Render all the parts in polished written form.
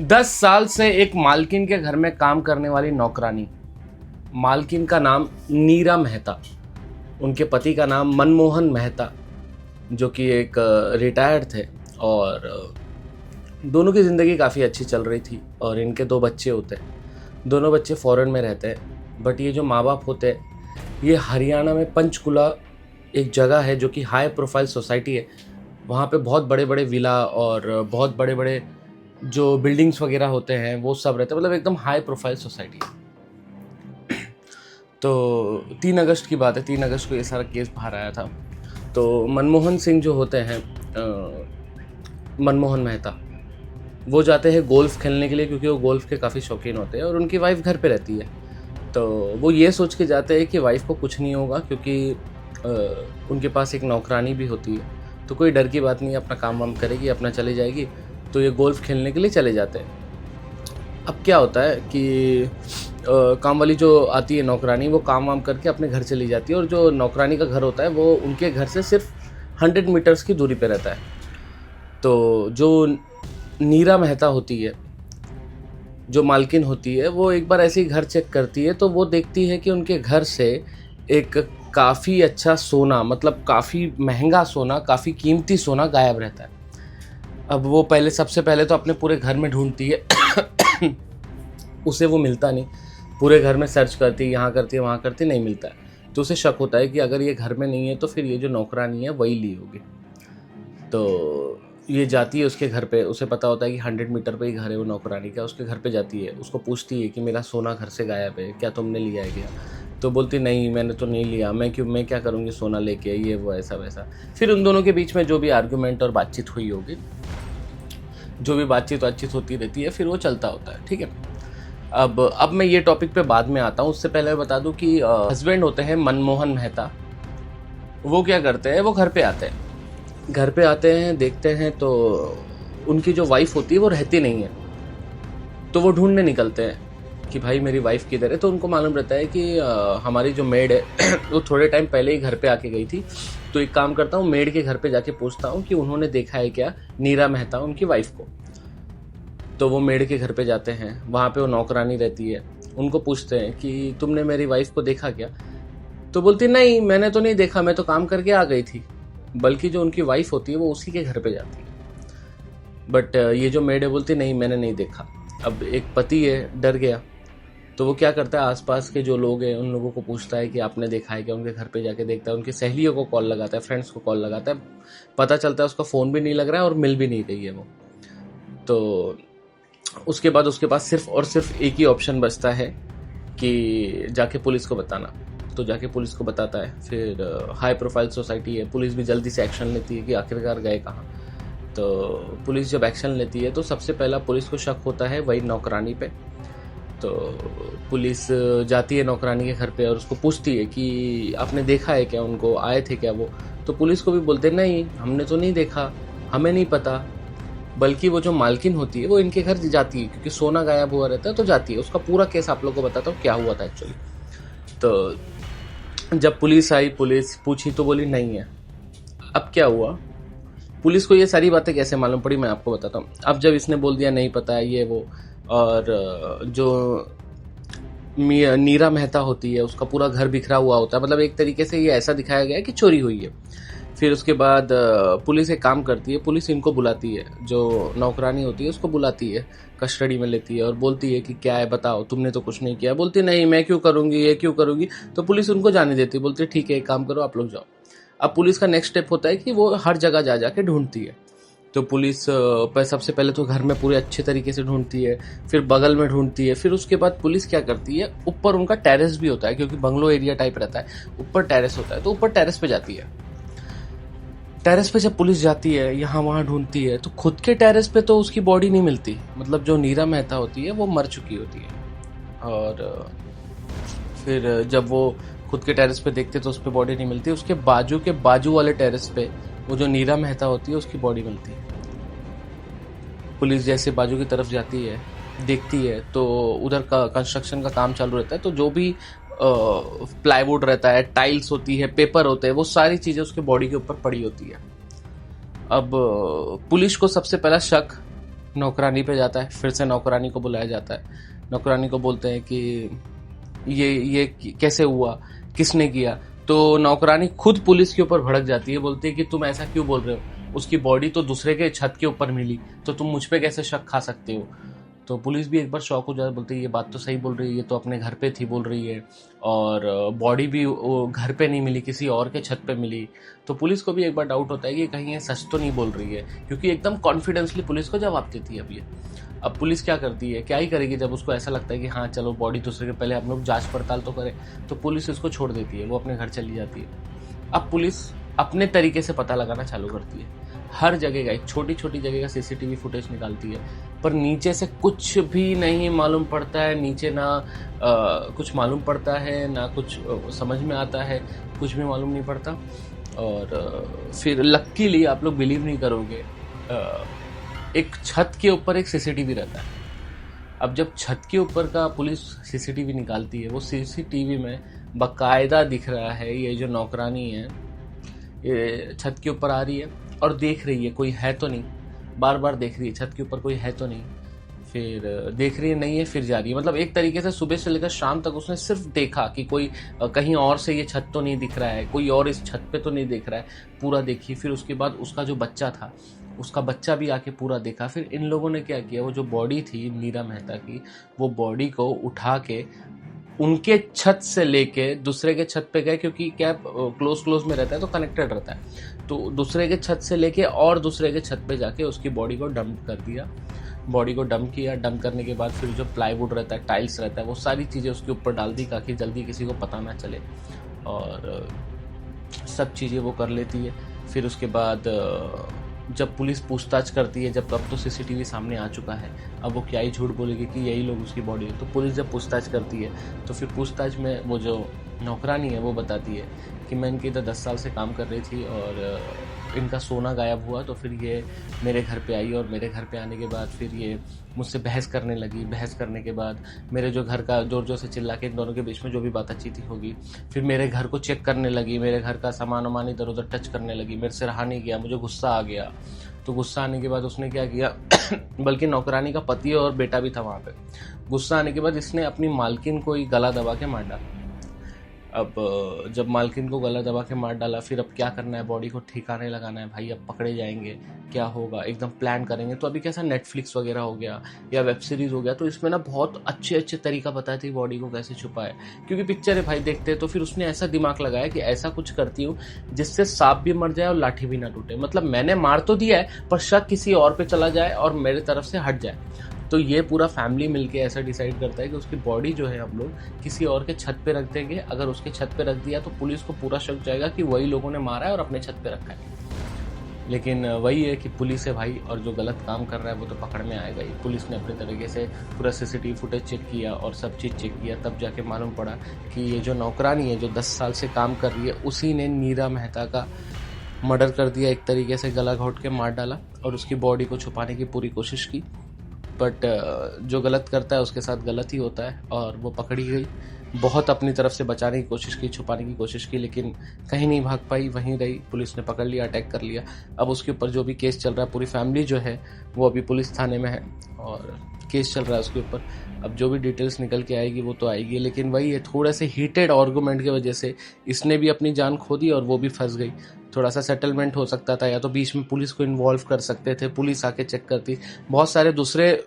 10 साल से एक मालकिन के घर में काम करने वाली नौकरानी, मालकिन का नाम नीरा मेहता, उनके पति का नाम मनमोहन मेहता, जो कि एक रिटायर्ड थे, और दोनों की ज़िंदगी काफ़ी अच्छी चल रही थी। और इनके 2 बच्चे होते हैं, दोनों बच्चे फॉरेन में रहते हैं। बट ये जो माँ बाप होते हैं, ये हरियाणा में पंचकुला एक जगह है जो कि हाई प्रोफाइल सोसाइटी है। वहाँ पे बहुत बड़े बड़े विला और बहुत बड़े बड़े जो बिल्डिंग्स वगैरह होते हैं वो सब रहते हैं, मतलब एकदम हाई प्रोफाइल सोसाइटी। तो 3 अगस्त की बात है, 3 अगस्त को ये सारा केस बाहर आया था। तो मनमोहन सिंह जो होते हैं, मनमोहन मेहता, वो जाते हैं गोल्फ़ खेलने के लिए, क्योंकि वो गोल्फ़ के काफ़ी शौकीन होते हैं, और उनकी वाइफ घर पे रहती है। तो वो ये सोच के जाते हैं कि वाइफ को कुछ नहीं होगा, क्योंकि उनके पास एक नौकरानी भी होती है, तो कोई डर की बात नहीं है, अपना काम वाम करेगी, अपना चली जाएगी। तो ये गोल्फ़ खेलने के लिए चले जाते हैं। अब क्या होता है कि काम वाली जो आती है नौकरानी, वो काम वाम करके अपने घर चली जाती है, और जो नौकरानी का घर होता है वो उनके घर से सिर्फ 100 मीटर्स की दूरी पे रहता है। तो जो नीरा मेहता होती है, जो मालकिन होती है, वो एक बार ऐसे ही घर चेक करती है, तो वो देखती है कि उनके घर से एक काफ़ी अच्छा सोना, मतलब काफ़ी महंगा सोना, काफ़ी कीमती सोना गायब रहता है। अब वो सबसे पहले तो अपने पूरे घर में ढूंढती है उसे वो मिलता नहीं, पूरे घर में सर्च करती है, यहाँ करती है, वहाँ करती, नहीं मिलता है। तो उसे शक होता है कि अगर ये घर में नहीं है तो फिर ये जो नौकरानी है वही ली होगी। तो ये जाती है उसके घर पे, उसे पता होता है कि 100 मीटर पे ही घर है वो नौकरानी का। उसके घर पे जाती है, उसको पूछती है कि मेरा सोना घर से गायब है, क्या तुमने लिया है क्या? तो बोलती नहीं, मैंने तो नहीं लिया, मैं क्या करूँगी सोना लेके, ये वो ऐसा वैसा। फिर उन दोनों के बीच में जो भी आर्गूमेंट और बातचीत हुई होगी, जो भी बातचीत होती रहती है, फिर वो चलता होता है, ठीक है। अब मैं ये टॉपिक पे बाद में आता हूँ, उससे पहले मैं बता दूँ कि हस्बैंड होते हैं मनमोहन मेहता, वो क्या करते हैं, वो घर पे आते हैं, देखते हैं तो उनकी जो वाइफ होती है वो रहती नहीं है। तो वो ढूंढने निकलते हैं कि भाई मेरी वाइफ किधर है। तो उनको मालूम रहता है कि हमारी जो मेड है वो थोड़े टाइम पहले ही घर पे आके गई थी। तो एक काम करता हूँ, मेड के घर पे जाके पूछता हूँ कि उन्होंने देखा है क्या नीरा मेहता उनकी वाइफ को। तो वो मेड के घर पे जाते हैं, वहाँ पे वो नौकरानी रहती है, उनको पूछते हैं कि तुमने मेरी वाइफ को देखा क्या? तो बोलती नहीं, मैंने तो नहीं देखा, मैं तो काम करके आ गई थी। बल्कि जो उनकी वाइफ होती है वो उसी के घर पे जाती है। बट ये जो मेड है बोलती नहीं, मैंने नहीं देखा। अब एक पति है, डर गया, तो वो क्या करता है, आसपास के जो लोग हैं उन लोगों को पूछता है कि आपने देखा है क्या। उनके घर पे जाके देखता है, उनकी सहेलियों को कॉल लगाता है, फ्रेंड्स को कॉल लगाता है। पता चलता है उसका फ़ोन भी नहीं लग रहा है और मिल भी नहीं रही है वो। तो उसके बाद उसके पास सिर्फ और सिर्फ एक ही ऑप्शन बचता है कि जाके पुलिस को बताना। तो जाके पुलिस को बताता है। फिर हाई प्रोफाइल सोसाइटी है, पुलिस भी जल्दी से एक्शन लेती है कि आखिरकार गए कहाँ। तो पुलिस जब एक्शन लेती है तो सबसे पहला पुलिस को शक होता है वही नौकरानी पे। तो पुलिस जाती है नौकरानी के घर पे और उसको पूछती है कि आपने देखा है क्या, उनको आए थे क्या वो? तो पुलिस को भी बोलते नहीं, हमने तो नहीं देखा, हमें नहीं पता। बल्कि वो जो मालकिन होती है वो इनके घर जाती है, क्योंकि सोना गायब हुआ रहता है, तो जाती है। उसका पूरा केस आप लोगों को बताता हूँ क्या हुआ था एक्चुअली। तो जब पुलिस आई, पुलिस पूछी तो बोली नहीं है। अब क्या हुआ, पुलिस को ये सारी बातें कैसे मालूम पड़ी मैं आपको बताता हूँ। अब जब इसने बोल दिया नहीं पता है ये वो, और जो नीरा मेहता होती है उसका पूरा घर बिखरा हुआ होता है, मतलब एक तरीके से ये ऐसा दिखाया गया है कि चोरी हुई है। फिर उसके बाद पुलिस एक काम करती है, पुलिस इनको बुलाती है, जो नौकरानी होती है उसको बुलाती है, कस्टडी में लेती है और बोलती है कि क्या है बताओ, तुमने तो कुछ नहीं किया। बोलती नहीं, मैं क्यों करूँगी, ये क्यों करूँगी। तो पुलिस उनको जाने देती है, बोलती है ठीक है एक काम करो, आप लोग जाओ। अब पुलिस का नेक्स्ट स्टेप होता है कि वो हर जगह जा जाके ढूंढती है। तो पुलिस सबसे पहले तो घर में पूरे अच्छे तरीके से ढूंढती है, फिर बगल में ढूंढती है। फिर उसके बाद पुलिस क्या करती है, ऊपर उनका टेरेस भी होता है, क्योंकि बंगलो एरिया टाइप रहता है, ऊपर टेरेस होता है, तो ऊपर टेरेस पे जाती है। टेरेस पे जब पुलिस जाती है, यहाँ वहाँ ढूंढती है, तो खुद के टेरेस पे तो उसकी बॉडी नहीं मिलती, मतलब जो नीरा मेहता होती है वो मर चुकी होती है। और फिर जब वो खुद के टेरेस पे देखते तो उस पर बॉडी नहीं मिलती, उसके बाजू वाले टेरेस पे वो जो नीरा मेहता होती है उसकी बॉडी मिलती है। पुलिस जैसे बाजू की तरफ जाती है, देखती है, तो उधर का कंस्ट्रक्शन का काम चालू रहता है। तो जो भी प्लाईवुड रहता है, टाइल्स होती है, पेपर होते हैं, वो सारी चीजें उसके बॉडी के ऊपर पड़ी होती है। अब पुलिस को सबसे पहला शक नौकरानी पे जाता है, फिर से नौकरानी को बुलाया जाता है। नौकरानी को बोलते हैं कि ये कैसे हुआ, किसने किया। तो नौकरानी खुद पुलिस के ऊपर भड़क जाती है, बोलती है कि तुम ऐसा क्यों बोल रहे हो, उसकी बॉडी तो दूसरे के छत के ऊपर मिली, तो तुम मुझ पे कैसे शक खा सकते हो। तो पुलिस भी एक बार शॉक हो जाती है, बोलती है ये बात तो सही बोल रही है, ये तो अपने घर पे थी बोल रही है, और बॉडी भी वो घर पे नहीं मिली, किसी और के छत पे मिली। तो पुलिस को भी एक बार डाउट होता है कि कहीं ये सच तो नहीं बोल रही है, क्योंकि एकदम कॉन्फिडेंसली पुलिस को जवाब देती है। अब पुलिस क्या करती है, क्या ही करेगी, जब उसको ऐसा लगता है कि हाँ चलो बॉडी दूसरे के, पहले हम लोग जांच पड़ताल तो करें, तो पुलिस उसको छोड़ देती है, वो अपने घर चली जाती है। अब पुलिस अपने तरीके से पता लगाना चालू करती है, हर जगह का, एक छोटी छोटी जगह का सीसीटीवी फुटेज निकालती है, पर नीचे से कुछ भी नहीं मालूम पड़ता है। नीचे ना कुछ मालूम पड़ता है, ना कुछ समझ में आता है, कुछ भी मालूम नहीं पड़ता। और फिर लकीली, आप लोग बिलीव नहीं करोगे, एक छत के ऊपर एक सीसीटीवी रहता है। अब जब छत के ऊपर का पुलिस सीसीटीवी निकालती है, वो सीसीटीवी में बाकायदा दिख रहा है ये जो नौकरानी है, ये छत के ऊपर आ रही है और देख रही है कोई है तो नहीं, बार बार देख रही है छत के ऊपर कोई है तो नहीं, फिर देख रही है नहीं है, फिर जा रही है। मतलब एक तरीके से सुबह से लेकर शाम तक उसने सिर्फ देखा कि कोई कहीं और से ये छत तो नहीं दिख रहा है, कोई और इस छत पे तो नहीं देख रहा है, पूरा देखी। फिर उसके बाद उसका जो बच्चा था, उसका बच्चा भी आके पूरा देखा। फिर इन लोगों ने क्या किया, वो जो बॉडी थी नीरा मेहता की, वो बॉडी को उठा के उनके छत से लेके दूसरे के छत पे गए, क्योंकि क्या क्लोज में रहता है तो कनेक्टेड रहता है। तो दूसरे के छत से लेके और दूसरे के छत पे जाके उसकी बॉडी को डंप कर दिया। बॉडी को डंप किया, डंप करने के बाद फिर जो प्लाईवुड रहता है, टाइल्स रहता है, वो सारी चीज़ें उसके ऊपर डाल दी ताकि जल्दी किसी को पता ना चले, और सब चीज़ें वो कर लेती है। फिर उसके बाद जब पुलिस पूछताछ करती है, जब अब तो सीसीटीवी सामने आ चुका है, अब वो क्या ही झूठ बोलेगी कि यही लोग उसकी बॉडी है। तो पुलिस जब पूछताछ करती है, तो फिर पूछताछ में वो जो नौकरानी है वो बताती है कि मैं इनके इधर 10 साल से काम कर रही थी और इनका सोना गायब हुआ, तो फिर ये मेरे घर पे आई, और मेरे घर पे आने के बाद फिर ये मुझसे बहस करने लगी। बहस करने के बाद मेरे जो घर का जोर जोर से चिल्ला के इन दोनों के बीच में जो भी बातचीत होगी, फिर मेरे घर को चेक करने लगी, मेरे घर का सामान वामान इधर उधर टच करने लगी। मेरे से रहा नहीं गया, मुझे गुस्सा आ गया। तो गुस्सा आने के बाद उसने क्या किया बल्कि नौकरानी का पति और बेटा भी था वहाँ पे। गुस्सा आने के बाद इसने अपनी मालकिन को ही गला दबा के मार डाला। अब जब मालकिन को गला दबा के मार डाला, फिर अब क्या करना है, बॉडी को ठिकाने लगाना है भाई, अब पकड़े जाएंगे, क्या होगा, एकदम प्लान करेंगे। तो अभी कैसा नेटफ्लिक्स वगैरह हो गया या वेब सीरीज़ हो गया, तो इसमें ना बहुत अच्छे तरीका बताया था बॉडी को कैसे छुपाए, क्योंकि पिक्चर है भाई देखते हैं। तो फिर उसने ऐसा दिमाग लगाया कि ऐसा कुछ करती हूँ जिससे सांप भी मर जाए और लाठी भी ना टूटे। मतलब मैंने मार तो दिया है, पर शक किसी और पे चला जाए और मेरे तरफ से हट जाए। तो ये पूरा फैमिली मिलके ऐसा डिसाइड करता है कि उसकी बॉडी जो है हम लोग किसी और के छत पे रख देंगे। अगर उसके छत पे रख दिया तो पुलिस को पूरा शक जाएगा कि वही लोगों ने मारा है और अपने छत पे रखा है। लेकिन वही है कि पुलिस है भाई, और जो गलत काम कर रहा है वो तो पकड़ में आएगा ही। पुलिस ने अपने तरीके से पूरा सीसीटीवी फुटेज चेक किया और सब चीज़ चेक किया, तब जाके मालूम पड़ा कि ये जो नौकरानी है जो 10 साल से काम कर रही है, उसी ने नीरा मेहता का मर्डर कर दिया, एक तरीके से गला घोट के मार डाला और उसकी बॉडी को छुपाने की पूरी कोशिश की। बट जो गलत करता है उसके साथ गलत ही होता है, और वो पकड़ी गई। बहुत अपनी तरफ से बचाने की कोशिश की, छुपाने की कोशिश की, लेकिन कहीं नहीं भाग पाई, वहीं रही। पुलिस ने पकड़ लिया, अटैक कर लिया। अब उसके ऊपर जो भी केस चल रहा है, पूरी फैमिली जो है वो अभी पुलिस थाने में है और केस चल रहा है उसके ऊपर। अब जो भी डिटेल्स निकल के आएगी वो तो आएगी, लेकिन वही है, थोड़े से हीटेड आर्गूमेंट की वजह से इसने भी अपनी जान खो दी और वो भी फंस गई। थोड़ा सा सेटलमेंट हो सकता था, या तो बीच में पुलिस को इन्वॉल्व कर सकते थे, पुलिस आके चेक करती, बहुत सारे दूसरे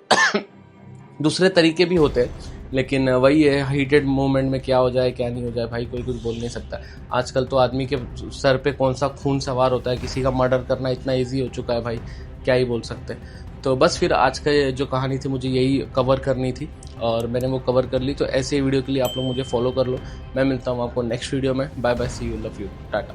तरीके भी होते हैं। लेकिन वही है, हीटेड मोमेंट में क्या हो जाए क्या नहीं हो जाए भाई कोई कुछ बोल नहीं सकता। आजकल तो आदमी के सर पे कौन सा खून सवार होता है, किसी का मर्डर करना इतना ईजी हो चुका है भाई, क्या ही बोल सकते हैं। तो बस फिर आज का जो कहानी थी मुझे यही कवर करनी थी और मैंने वो कवर कर ली। तो ऐसे वीडियो के लिए आप लोग मुझे फॉलो कर लो। मैं मिलता हूँ आपको नेक्स्ट वीडियो में। Bye bye, see you, love you, Tata.